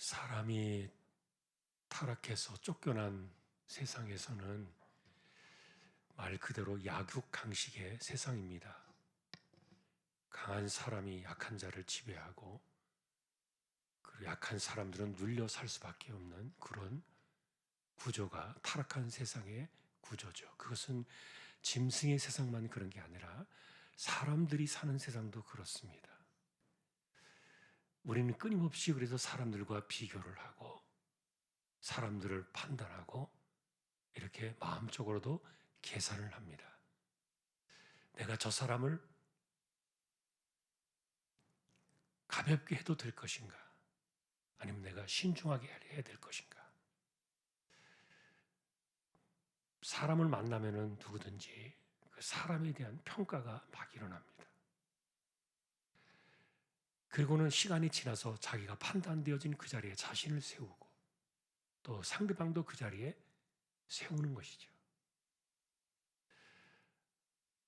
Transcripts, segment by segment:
사람이 타락해서 쫓겨난 세상에서는 말 그대로 약육강식의 세상입니다. 강한 사람이 약한 자를 지배하고 그리고 약한 사람들은 눌려 살 수밖에 없는 그런 구조가 타락한 세상의 구조죠. 그것은 짐승의 세상만 그런 게 아니라 사람들이 사는 세상도 그렇습니다. 우리는 끊임없이 그래서 사람들과 비교를 하고 사람들을 판단하고 이렇게 마음적으로도 계산을 합니다. 내가 저 사람을 가볍게 해도 될 것인가? 아니면 내가 신중하게 해야 될 것인가? 사람을 만나면은 누구든지 그 사람에 대한 평가가 막 일어납니다. 그리고는 시간이 지나서 자기가 판단되어진 그 자리에 자신을 세우고 또 상대방도 그 자리에 세우는 것이죠.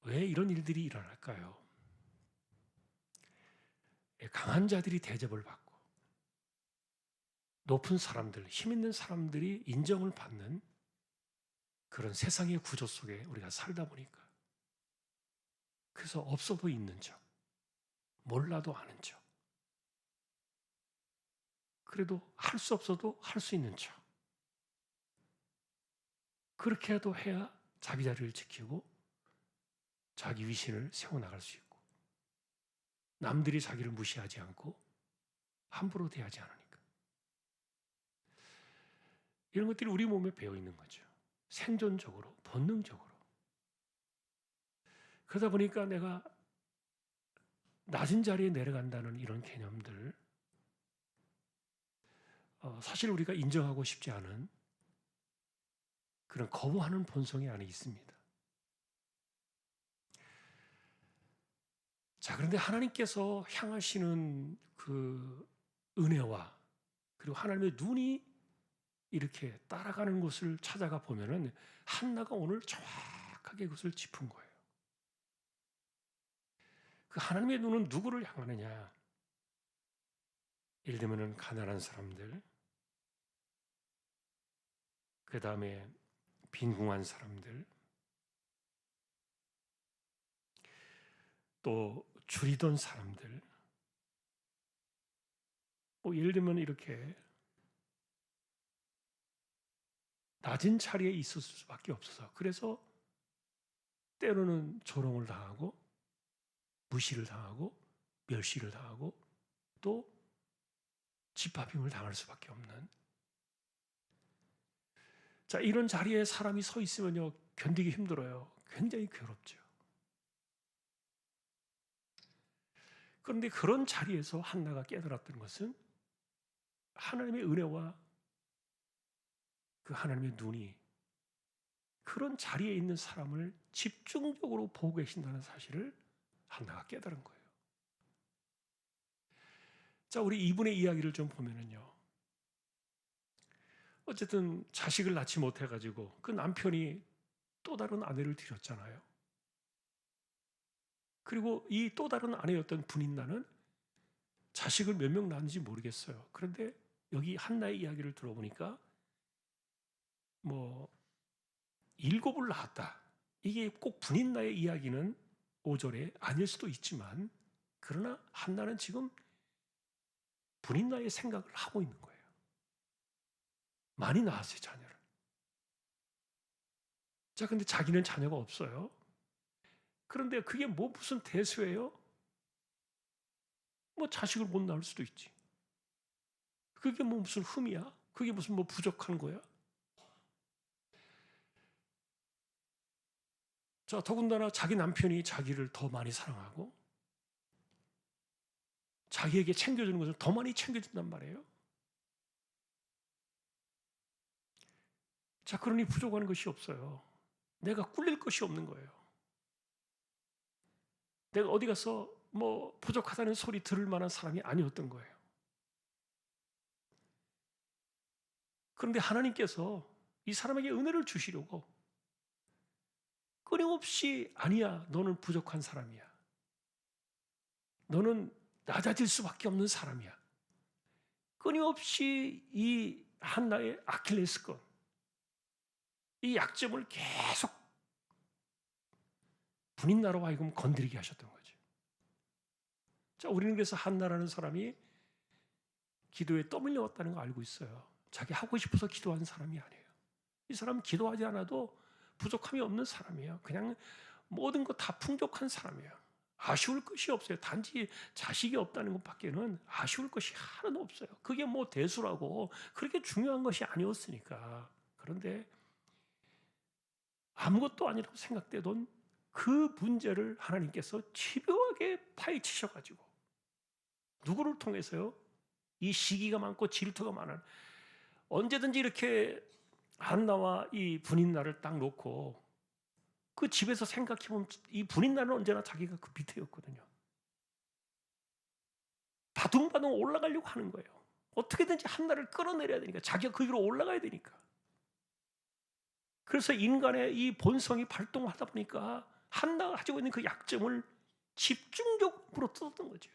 왜 이런 일들이 일어날까요? 강한 자들이 대접을 받고 높은 사람들, 힘 있는 사람들이 인정을 받는 그런 세상의 구조 속에 우리가 살다 보니까 그래서 없어도 있는 척, 몰라도 아는 척, 그래도 할 수 없어도 할 수 있는 척, 그렇게라도 해야 자기 자리를 지키고 자기 위신을 세워나갈 수 있고 남들이 자기를 무시하지 않고 함부로 대하지 않으니까 이런 것들이 우리 몸에 배어 있는 거죠. 생존적으로, 본능적으로. 그러다 보니까 내가 낮은 자리에 내려간다는 이런 개념들 사실 우리가 인정하고 싶지 않은 그런 거부하는 본성이 안에 있습니다. 자, 그런데 하나님께서 향하시는 그 은혜와 그리고 하나님의 눈이 이렇게 따라가는 곳을 찾아가 보면은 한나가 오늘 정확하게 그것을 짚은 거예요. 그 하나님의 눈은 누구를 향하느냐? 예를 들면은 가난한 사람들, 그 다음에 빈궁한 사람들, 또 줄이던 사람들, 뭐 예를 들면 이렇게 낮은 자리에 있을 수밖에 없어서 그래서 때로는 조롱을 당하고 무시를 당하고 멸시를 당하고 또 짓밟힘을 당할 수밖에 없는 자 이런 자리에 사람이 서 있으면요 견디기 힘들어요. 굉장히 괴롭죠. 그런데 그런 자리에서 한나가 깨달았던 것은 하나님의 은혜와 그 하나님의 눈이 그런 자리에 있는 사람을 집중적으로 보고 계신다는 사실을 한나가 깨달은 거예요. 자, 우리 이분의 이야기를 좀 보면은요. 어쨌든 자식을 낳지 못해가지고 그 남편이 또 다른 아내를 들였잖아요. 그리고 이 또 다른 아내였던 분인나는 자식을 몇 명 낳았는지 모르겠어요. 그런데 여기 한나의 이야기를 들어보니까 뭐 7을 낳았다. 이게 꼭 분인나의 이야기는 5절에 아닐 수도 있지만 그러나 한나는 지금 분인나의 생각을 하고 있는 거예요. 많이 낳았어요, 자녀를. 자, 근데 자기는 자녀가 없어요. 그런데 그게 뭐 무슨 대수예요? 뭐 자식을 못 낳을 수도 있지. 그게 뭐 무슨 흠이야? 그게 무슨 뭐 부족한 거야? 자, 더군다나 자기 남편이 자기를 더 많이 사랑하고 자기에게 챙겨주는 것을 더 많이 챙겨준단 말이에요. 자, 그러니 부족한 것이 없어요. 내가 꿀릴 것이 없는 거예요. 내가 어디 가서 뭐 부족하다는 소리 들을 만한 사람이 아니었던 거예요. 그런데 하나님께서 이 사람에게 은혜를 주시려고 끊임없이 아니야, 너는 부족한 사람이야. 너는 낮아질 수밖에 없는 사람이야. 끊임없이 이 한나의 아킬레스건, 이 약점을 계속 분인나로 하여금 건드리게 하셨던 거죠. 자, 우리는 그래서 한나라는 사람이 기도에 떠밀려왔다는 거 알고 있어요. 자기 하고 싶어서 기도하는 사람이 아니에요. 이 사람은 기도하지 않아도 부족함이 없는 사람이에요. 그냥 모든 것 다 풍족한 사람이에요. 아쉬울 것이 없어요. 단지 자식이 없다는 것밖에는 아쉬울 것이 하나도 없어요. 그게 뭐 대수라고 그렇게 중요한 것이 아니었으니까. 그런데 아무것도 아니라고 생각되던 그 문제를 하나님께서 집요하게 파헤치셔가지고 누구를 통해서요? 이 시기가 많고 질투가 많은, 언제든지 이렇게 한나와 이 분인나를 딱 놓고 그 집에서 생각해보면 이 분인나는 언제나 자기가 그 밑에였거든요. 바둥바둥 올라가려고 하는 거예요. 어떻게든지 한나를 끌어내려야 되니까, 자기가 그 위로 올라가야 되니까. 그래서 인간의 이 본성이 발동하다 보니까 한나가 가지고 있는 그 약점을 집중적으로 물어뜯었던 거죠.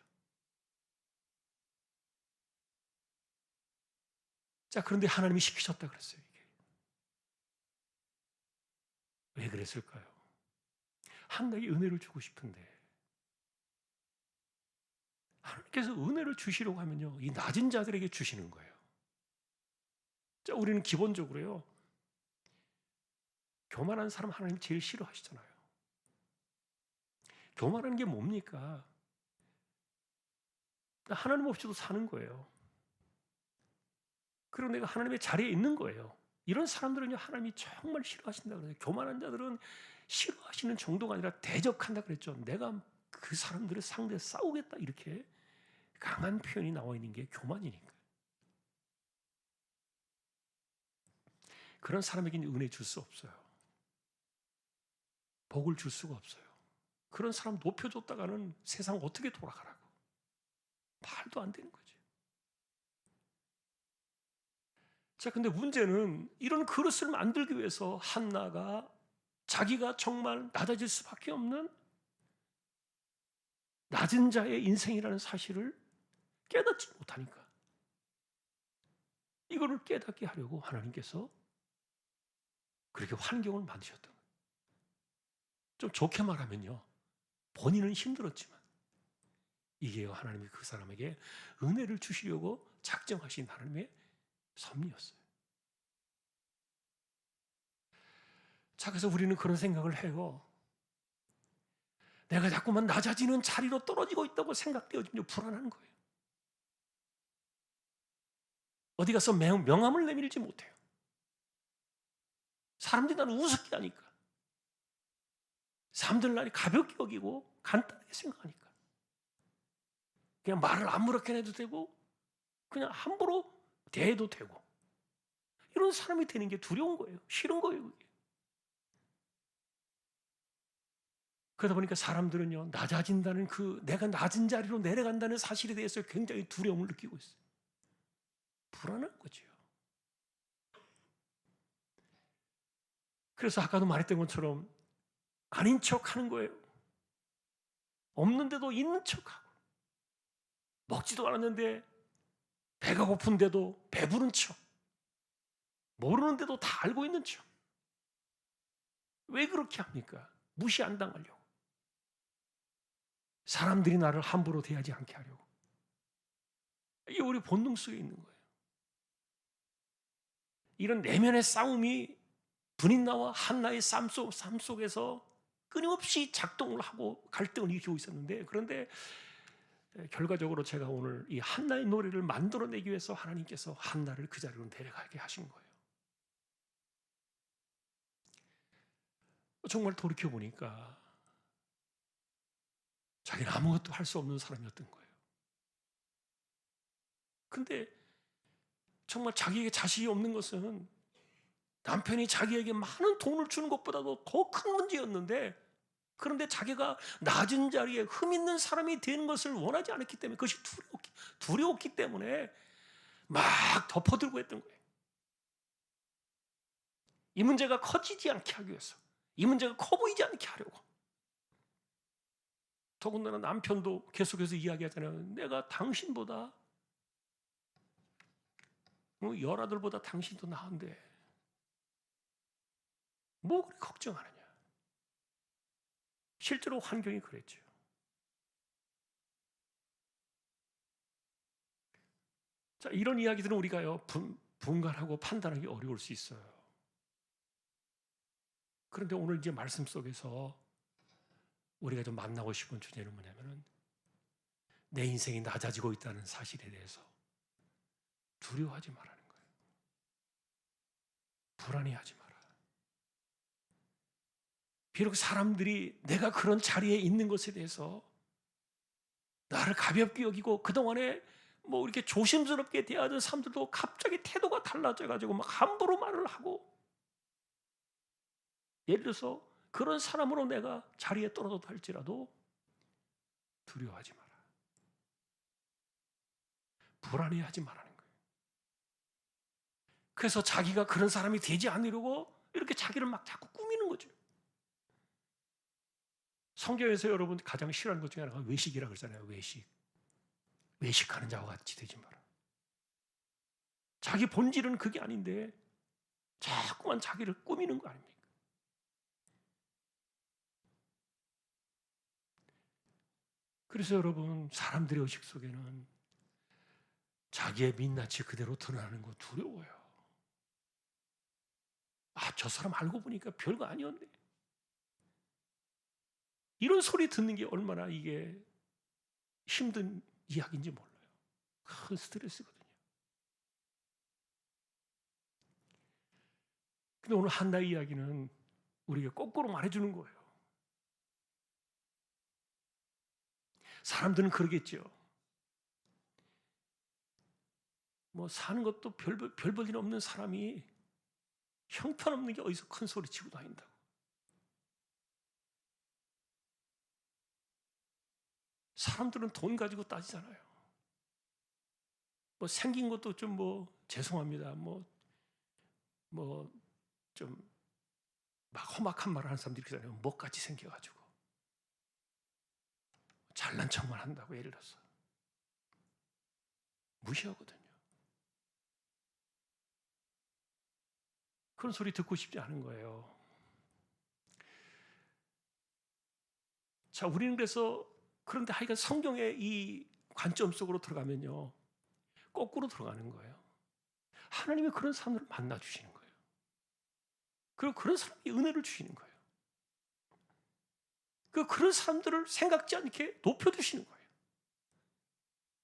자, 그런데 하나님이 시키셨다 그랬어요. 이게 왜 그랬을까요? 한나에게 은혜를 주고 싶은데, 하나님께서 은혜를 주시려고 하면요, 이 낮은 자들에게 주시는 거예요. 자, 우리는 기본적으로요, 교만한 사람 하나님 제일 싫어하시잖아요. 교만한 게 뭡니까? 하나님 없이도 사는 거예요. 그리고 내가 하나님의 자리에 있는 거예요. 이런 사람들은요, 하나님이 정말 싫어하신다 그래요. 교만한 자들은 싫어하시는 정도가 아니라 대적한다 그랬죠. 내가 그 사람들을 상대해 싸우겠다, 이렇게 강한 표현이 나와 있는 게 교만이니까. 그런 사람에게는 은혜 줄 수 없어요. 복을 줄 수가 없어요. 그런 사람 높여줬다가는 세상 어떻게 돌아가라고. 말도 안 되는 거죠. 자, 근데 문제는 이런 그릇을 만들기 위해서 한나가 자기가 정말 낮아질 수밖에 없는 낮은 자의 인생이라는 사실을 깨닫지 못하니까, 이거를 깨닫게 하려고 하나님께서 그렇게 환경을 만드셨던 거예요. 좀 좋게 말하면요, 본인은 힘들었지만 이게 하나님이 그 사람에게 은혜를 주시려고 작정하신 하나님의 섭리였어요. 자, 그래서 우리는 그런 생각을 해요. 내가 자꾸만 낮아지는 자리로 떨어지고 있다고 생각되어지면 불안한 거예요. 어디 가서 명함을 내밀지 못해요. 사람들이 나를 우습게 하니까. 사람들 나를 가볍게 여기고 간단하게 생각하니까. 그냥 말을 아무렇게 해도 되고 그냥 함부로 대해도 되고, 이런 사람이 되는 게 두려운 거예요. 싫은 거예요, 그게. 그러다 보니까 사람들은요, 낮아진다는 그 내가 낮은 자리로 내려간다는 사실에 대해서 굉장히 두려움을 느끼고 있어요. 불안한 거죠. 그래서 아까도 말했던 것처럼 아닌 척 하는 거예요. 없는데도 있는 척하고, 먹지도 않았는데 배가 고픈데도 배부른 척, 모르는데도 다 알고 있는 척. 왜 그렇게 합니까? 무시 안 당하려고. 사람들이 나를 함부로 대하지 않게 하려고. 이게 우리 본능 속에 있는 거예요. 이런 내면의 싸움이 분인나와 한나의 삶 속에서 끊임없이 작동을 하고 갈등을 일으키고 있었는데, 그런데 결과적으로 제가 오늘 이 한나의 노래를 만들어내기 위해서 하나님께서 한나를 그 자리로 내려가게 하신 거예요. 정말 돌이켜보니까 자기는 아무것도 할 수 없는 사람이었던 거예요. 근데 정말 자기에게 자식이 없는 것은 남편이 자기에게 많은 돈을 주는 것보다도 더 큰 문제였는데, 그런데 자기가 낮은 자리에 흠 있는 사람이 되는 것을 원하지 않았기 때문에, 그것이 두려웠기 때문에 막 덮어들고 했던 거예요. 이 문제가 커지지 않게 하기 위해서, 이 문제가 커 보이지 않게 하려고. 더군다나 남편도 계속해서 이야기하잖아요. 내가 당신보다 열아들보다 당신도 나은데 뭐 그렇게 걱정하느냐. 실제로 환경이 그랬죠. 자, 이런 이야기들은 우리가요, 분간하고 판단하기 어려울 수 있어요. 그런데 오늘 이제 말씀 속에서 우리가 좀 만나고 싶은 주제는 뭐냐면은 내 인생이 낮아지고 있다는 사실에 대해서 두려워하지 말라는 거예요. 불안해하지 마라. 비록 사람들이 내가 그런 자리에 있는 것에 대해서 나를 가볍게 여기고 그동안에 뭐 이렇게 조심스럽게 대하던 사람들도 갑자기 태도가 달라져가지고 막 함부로 말을 하고, 예를 들어서 그런 사람으로 내가 자리에 떨어졌다 할지라도 두려워하지 마라. 불안해하지 말라는 거예요. 그래서 자기가 그런 사람이 되지 않으려고 이렇게 자기를 막 자꾸 꾸미는 거죠. 성경에서 여러분 가장 싫어하는 것 중에 하나가 외식이라고 그러잖아요. 외식. 외식하는 자와 같이 되지 마라. 자기 본질은 그게 아닌데 자꾸만 자기를 꾸미는 거 아닙니까? 그래서 여러분, 사람들의 의식 속에는 자기의 민낯이 그대로 드러나는 거 두려워요. 아, 저 사람 알고 보니까 별거 아니었네. 이런 소리 듣는 게 얼마나 이게 힘든 이야기인지 몰라요. 큰 스트레스거든요. 근데 오늘 한나의 이야기는 우리에게 거꾸로 말해주는 거예요. 사람들은 그러겠죠. 뭐 사는 것도 별 볼 일 없는 사람이 형편없는 게 어디서 큰 소리 치고 다닌다고. 사람들은 돈 가지고 따지잖아요. 뭐 생긴 것도 좀 뭐 죄송합니다. 뭐 좀 막 험악한 말을 하는 사람들이 있잖아요. 먹같이 생겨가지고 잘난 척만 한다고, 예를 들어서 무시하거든요. 그런 소리 듣고 싶지 않은 거예요. 자, 우리는 그래서, 그런데 하여간 성경의 이 관점 속으로 들어가면요, 거꾸로 들어가는 거예요. 하나님이 그런 사람들을 만나 주시는 거예요. 그리고 그런 사람에게 은혜를 주시는 거예요. 그런 사람들을 생각지 않게 높여주시는 거예요.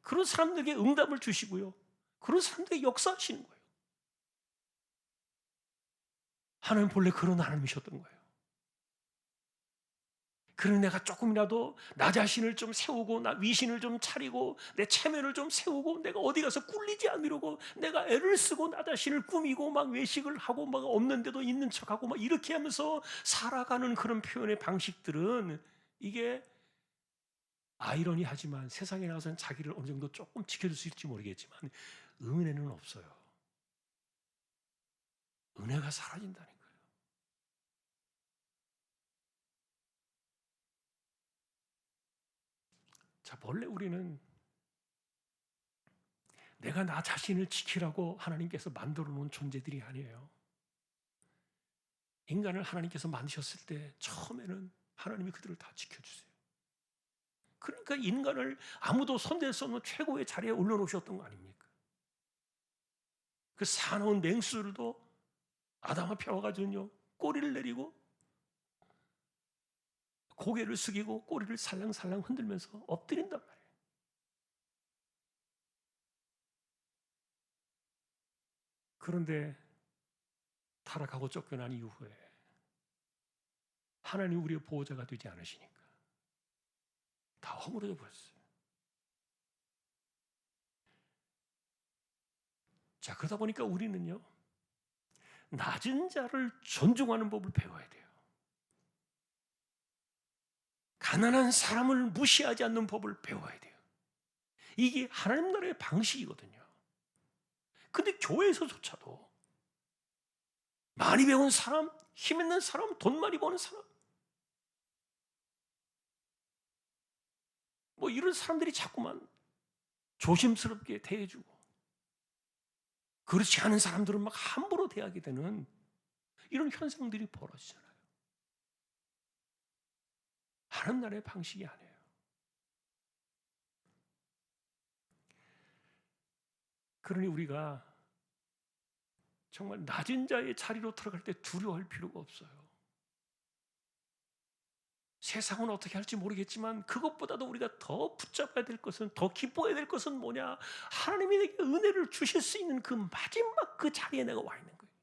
그런 사람들에게 응답을 주시고요. 그런 사람들에게 역사하시는 거예요. 하나님 본래 그런 하나님이셨던 거예요. 그런 내가 조금이라도 나 자신을 좀 세우고, 나 위신을 좀 차리고, 내 체면을 좀 세우고, 내가 어디 가서 꿀리지 않으려고 내가 애를 쓰고 나 자신을 꾸미고 막 외식을 하고 막 없는데도 있는 척하고 막 이렇게 하면서 살아가는 그런 표현의 방식들은, 이게 아이러니하지만 세상에 나가서는 자기를 어느 정도 조금 지켜줄 수 있을지 모르겠지만 은혜는 없어요. 은혜가 사라진다는 거예요. 자, 원래 우리는 내가 나 자신을 지키라고 하나님께서 만들어 놓은 존재들이 아니에요. 인간을 하나님께서 만드셨을 때 처음에는 하나님이 그들을 다 지켜주세요. 그러니까 인간을 아무도 손댈 수 없는 최고의 자리에 올려놓으셨던 거 아닙니까? 그 사나운 맹수들도 아담 앞에 와가지고요, 꼬리를 내리고 고개를 숙이고 꼬리를 살랑살랑 흔들면서 엎드린단 말이에요. 그런데 타락하고 쫓겨난 이후에 하나님 우리의 보호자가 되지 않으시니까 다 허물어져 버렸어요. 자, 그러다 보니까 우리는요, 낮은 자를 존중하는 법을 배워야 돼요. 가난한 사람을 무시하지 않는 법을 배워야 돼요. 이게 하나님 나라의 방식이거든요. 근데 교회에서조차도 많이 배운 사람, 힘 있는 사람, 돈 많이 버는 사람, 뭐 이런 사람들이 자꾸만 조심스럽게 대해주고, 그렇지 않은 사람들은 막 함부로 대하게 되는 이런 현상들이 벌어지잖아요. 하나님 나라의 방식이 아니에요. 그러니 우리가 정말 낮은 자의 자리로 들어갈 때 두려워할 필요가 없어요. 세상은 어떻게 할지 모르겠지만 그것보다도 우리가 더 붙잡아야 될 것은, 더 기뻐해야 될 것은 뭐냐? 하나님이 내게 은혜를 주실 수 있는 그 마지막 그 자리에 내가 와 있는 거예요.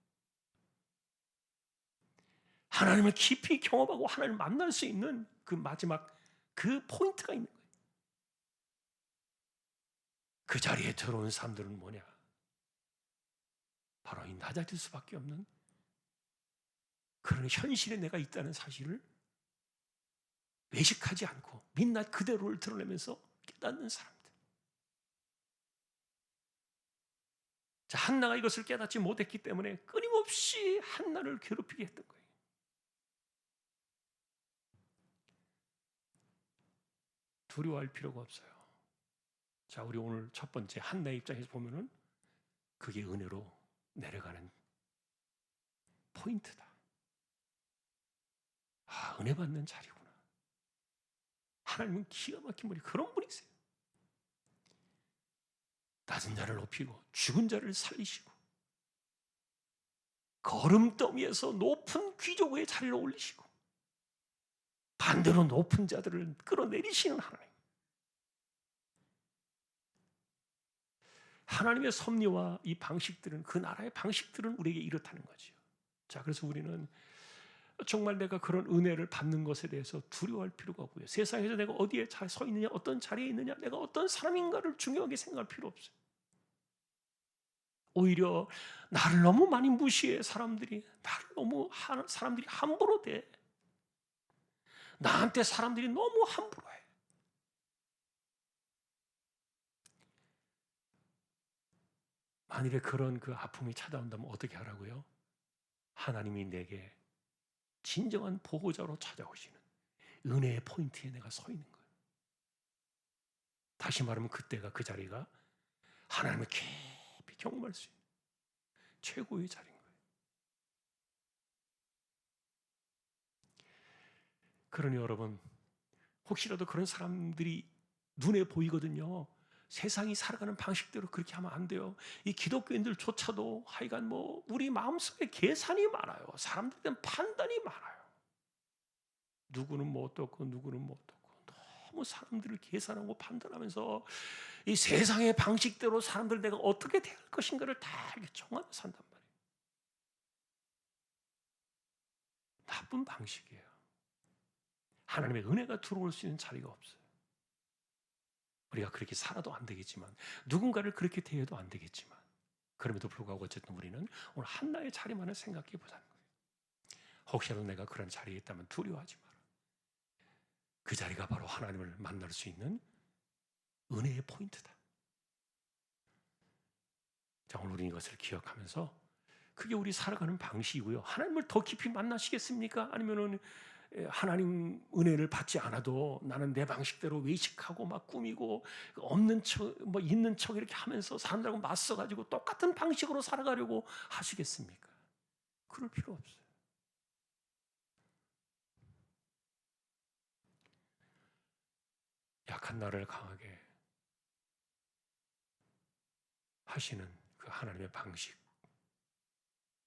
하나님을 깊이 경험하고 하나님을 만날 수 있는 그 마지막 그 포인트가 있는 거예요. 그 자리에 들어온 사람들은 뭐냐? 바로 이 낮아질 수밖에 없는 그런 현실에 내가 있다는 사실을 외식하지 않고 민낯 그대로를 드러내면서 깨닫는 사람들. 자, 한나가 이것을 깨닫지 못했기 때문에 끊임없이 한나를 괴롭히게 했던 거예요. 두려워할 필요가 없어요. 자, 우리 오늘 첫 번째 한나의 입장에서 보면은 그게 은혜로 내려가는 포인트다. 아, 은혜 받는 자리구나. 하나님은 기가 막힌 분이 그런 분이세요. 낮은 자를 높이고 죽은 자를 살리시고 거름더미에서 높은 귀족의 자리로 올리시고 반대로 높은 자들을 끌어내리시는 하나님. 하나님의 섭리와 이 방식들은, 그 나라의 방식들은 우리에게 이렇다는 거죠. 자, 그래서 우리는 정말 내가 그런 은혜를 받는 것에 대해서 두려워할 필요가 없고요. 세상에서 내가 어디에 잘 서 있느냐, 어떤 자리에 있느냐, 내가 어떤 사람인가를 중요하게 생각할 필요 없어요. 오히려 나를 너무 많이 무시해. 사람들이 나를 너무 사람들이 함부로 대. 나한테 사람들이 너무 함부로 해. 만일에 그런 그 아픔이 찾아온다면 어떻게 하라고요? 하나님이 내게 진정한 보호자로 찾아오시는 은혜의 포인트에 내가 서 있는 거예요. 다시 말하면 그때가, 그 자리가 하나님을 깊이 경험할 수 있는 최고의 자리인 거예요. 그러니 여러분, 혹시라도 그런 사람들이 눈에 보이거든요. 세상이 살아가는 방식대로 그렇게 하면 안 돼요. 이 기독교인들조차도 하여간 뭐 우리 마음속에 계산이 많아요. 사람들에 대한 판단이 많아요. 누구는 뭐 어떻고 누구는 뭐 어떻고 너무 사람들을 계산하고 판단하면서 이 세상의 방식대로 사람들 내가 어떻게 대할 것인가를 다 이렇게 정하며 산단 말이에요. 나쁜 방식이에요. 하나님의 은혜가 들어올 수 있는 자리가 없어요. 우리가 그렇게 살아도 안 되겠지만, 누군가를 그렇게 대해도 안 되겠지만, 그럼에도 불구하고 어쨌든 우리는 오늘 한나의 자리만을 생각해 보자는 거예요. 혹시라도 내가 그런 자리에 있다면 두려워하지 마라. 그 자리가 바로 하나님을 만날 수 있는 은혜의 포인트다. 자, 오늘 우리는 이것을 기억하면서 그게 우리 살아가는 방식이고요. 하나님을 더 깊이 만나시겠습니까? 아니면은 하나님 은혜를 받지 않아도 나는 내 방식대로 외식하고 막 꾸미고 없는 척, 뭐 있는 척 이렇게 하면서 사람들하고 맞서가지고 똑같은 방식으로 살아가려고 하시겠습니까? 그럴 필요 없어요. 약한 나를 강하게 하시는 그 하나님의 방식.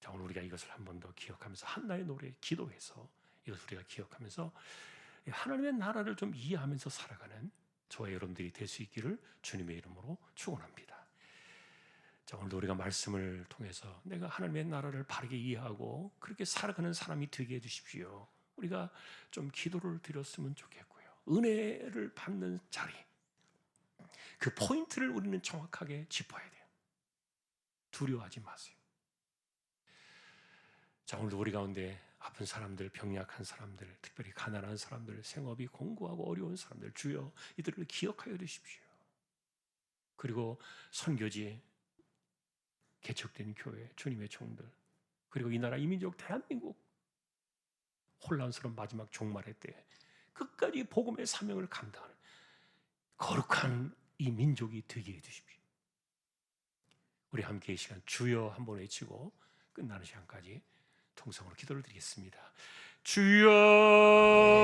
자, 오늘 우리가 이것을 한 번 더 기억하면서 한나의 노래 기도해서 이것을 우리가 기억하면서 하나님의 나라를 좀 이해하면서 살아가는 저와 여러분들이 될 수 있기를 주님의 이름으로 축원합니다. 자, 오늘도 우리가 말씀을 통해서 내가 하나님의 나라를 바르게 이해하고 그렇게 살아가는 사람이 되게 해주십시오. 우리가 좀 기도를 드렸으면 좋겠고요. 은혜를 받는 자리, 그 포인트를 우리는 정확하게 짚어야 돼요. 두려워하지 마세요. 자, 오늘도 우리 가운데 아픈 사람들, 병약한 사람들, 특별히 가난한 사람들, 생업이 공고하고 어려운 사람들, 주여 이들을 기억하여 주십시오. 그리고 선교지, 개척된 교회, 주님의 종들, 그리고 이 나라 이민족 대한민국 혼란스러운 마지막 종말의 때 끝까지 복음의 사명을 감당하는 거룩한 이 민족이 되게 해주십시오. 우리 함께 이 시간 주여 한번 외치고 끝나는 시간까지 통성으로 기도를 드리겠습니다. 주여.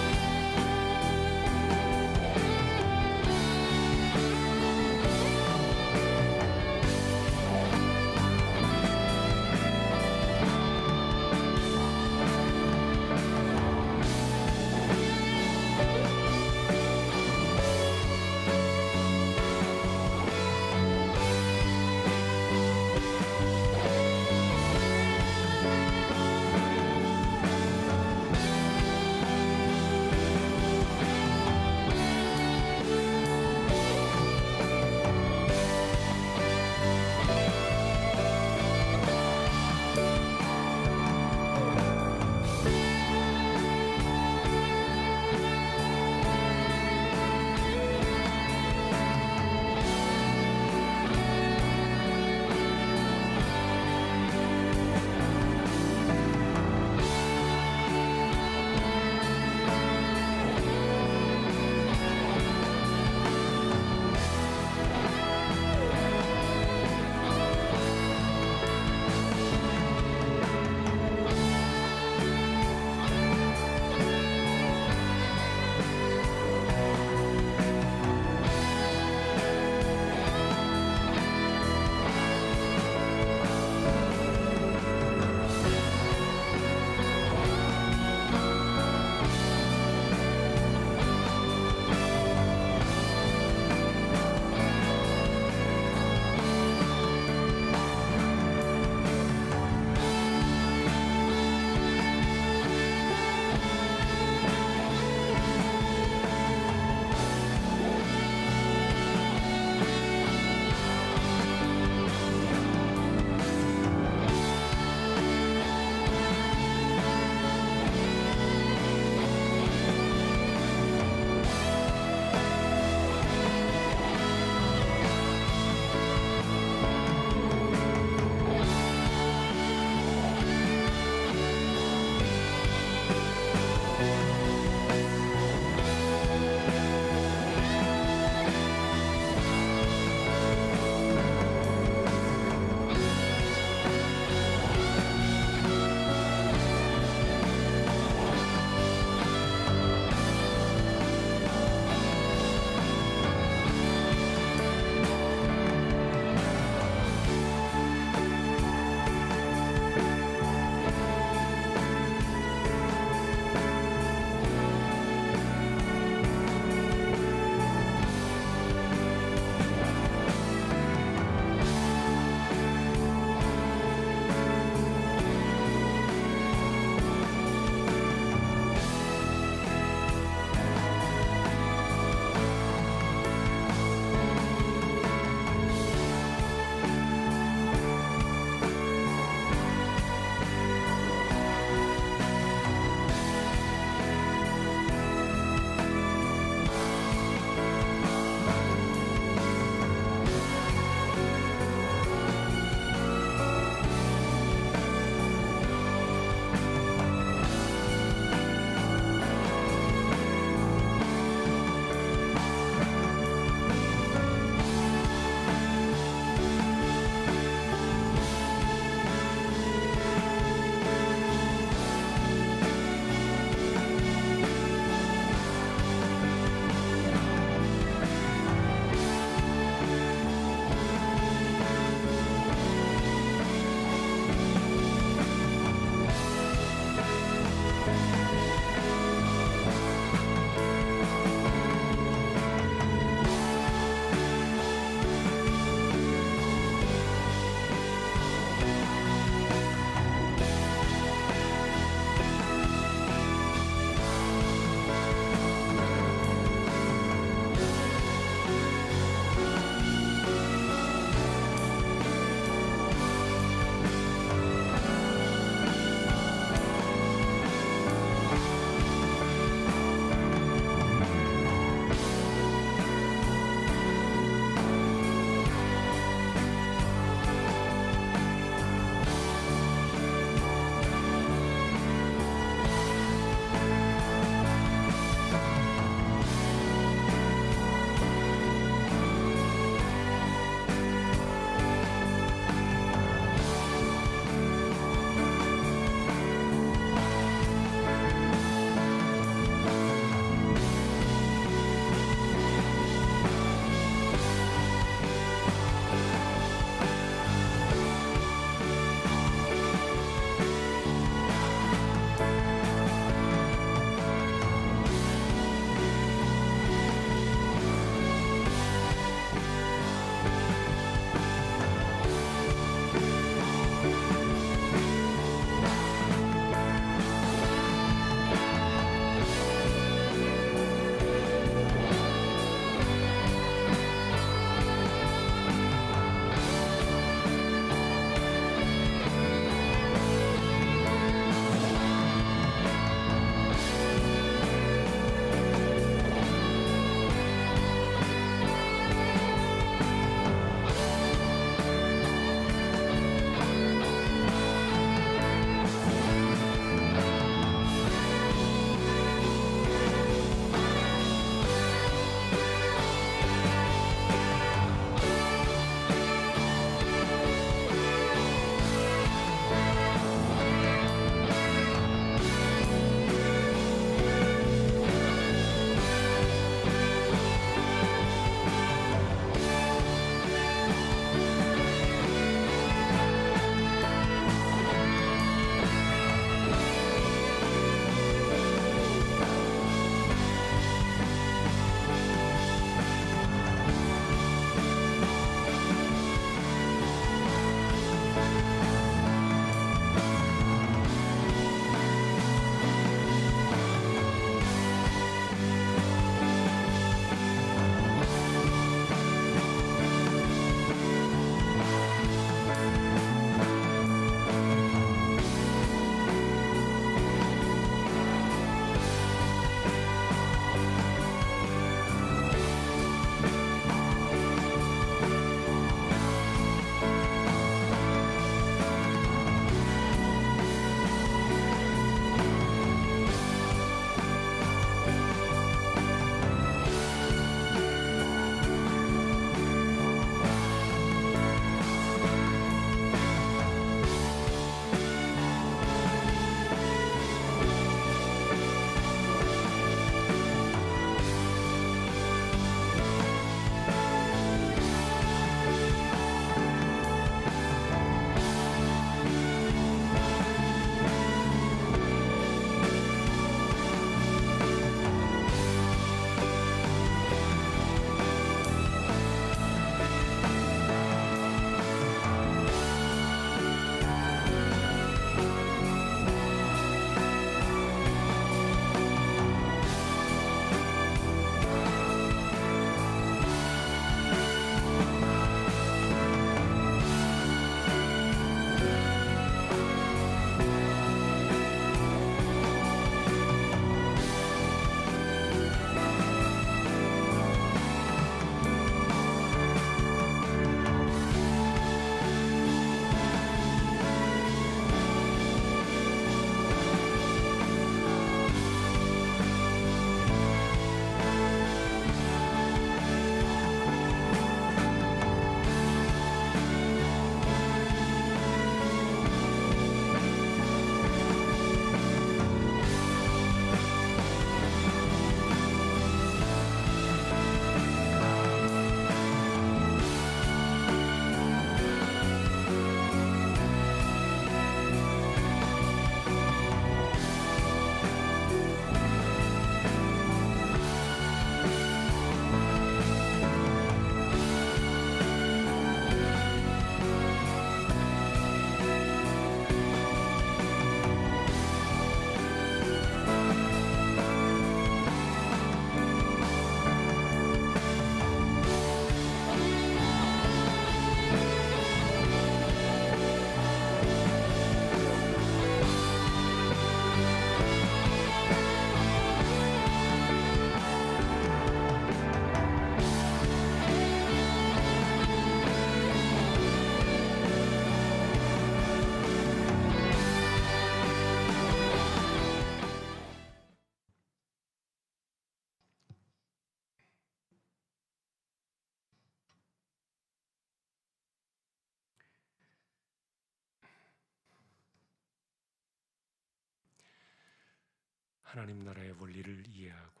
하나님 나라의 원리를 이해하고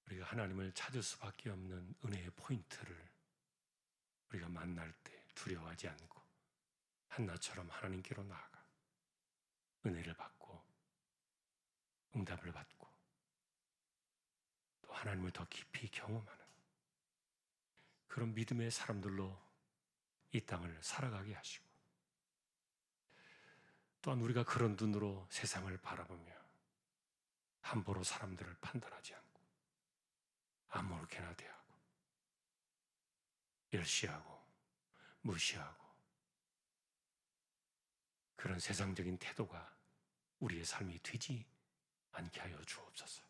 우리가 하나님을 찾을 수밖에 없는 은혜의 포인트를 우리가 만날 때 두려워하지 않고 한나처럼 하나님께로 나아가 은혜를 받고 응답을 받고 또 하나님을 더 깊이 경험하는 그런 믿음의 사람들로 이 땅을 살아가게 하시고 또한 우리가 그런 눈으로 세상을 바라보며 함부로 사람들을 판단하지 않고 아무렇게나 대하고 멸시하고 무시하고 그런 세상적인 태도가 우리의 삶이 되지 않게 하여 주옵소서.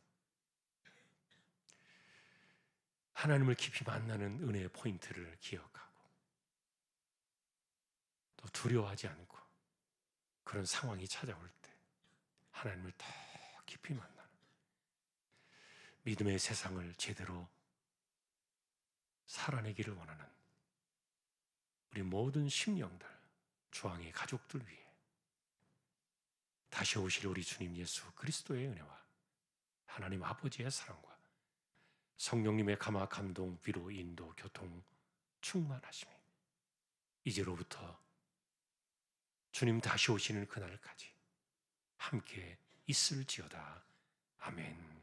하나님을 깊이 만나는 은혜의 포인트를 기억하고 또 두려워하지 않고 그런 상황이 찾아올 때 하나님을 더 깊이 만나는 믿음의 세상을 제대로 살아내기를 원하는 우리 모든 심령들, 주왕의 가족들 위해 다시 오실 우리 주님 예수 그리스도의 은혜와 하나님 아버지의 사랑과 성령님의 감화, 감동, 위로, 인도, 교통, 충만하심이 이제로부터 주님 다시 오시는 그날까지 함께 있을지어다. 아멘.